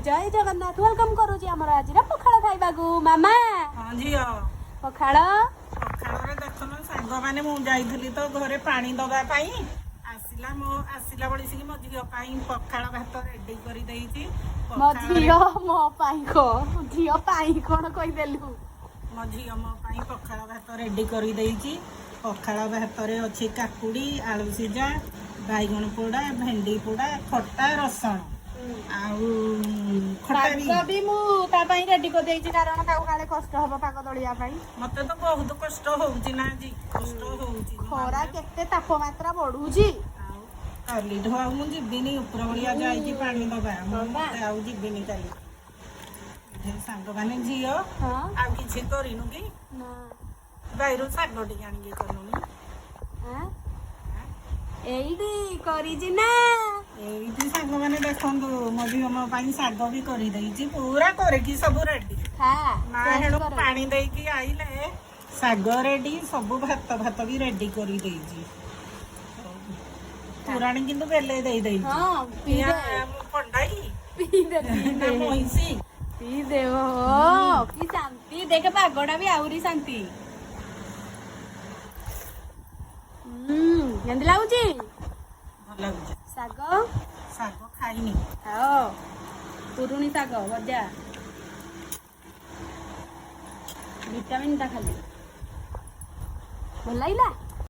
जय जगन्नाथ वेलकम करूची हमर आज पखाड़ खाइबागु मामा। हाँ झील पखाड़ पखाड़े देखुन सांग मैंने मुझे तो घरे पानी दबा आसला बड़ी मो झील पखाड़ भात रेडी कर मो झियो मो पाई को झियो पाई कोन कहि देलु मो झील मो पखाड़ भात रेडी कर पखाड़ भात अच्छी काकुड़ी आलू सीझा बैगन पोड़ा भेंडी पोड़ा खट्टा रसण भी मु ता पई रेडी कर देइछि कारण ताको काले कष्ट हबो पाक दलिया पई मते तो बहुत कष्ट होउछि ना जी कष्ट होउछि खरा केते तापमात्रा बढ़ुछि काली ढो मु जिबिनी ऊपर बलिया जाइछि पानी दबा मते आउ जिबिनी काली जे सांग माने झियो हां आ किछि करिनु की ना बाइरो सागडी आनी के करनुनी हां एइडी करिछि ना एइडी सांग माने देखंदु मधि हम पाई साग भी करि दैछि पूरा करे की सब रेडी हां ना हेडो पानी देई की आइले साग रेडी सब भात भात भी रेडी करि दैछि पुराणी किंतु बेले देई दैछि हां पी दे पंडाई पी दे मोहिसी पी दे ओ की शांति देख पागोडा भी आउरी शांति केंदी लाଗୁଛି ଭଲ ଲାଗୁଛି ଶାଗ ଶାଗ ଖାଇନି ଖାଅ ପୁରୁଣି ଶାଗ ଭଜା ଭିଟାମିନ୍ ଟା ଖାଲି ଭଲ ଲାଗିଲା।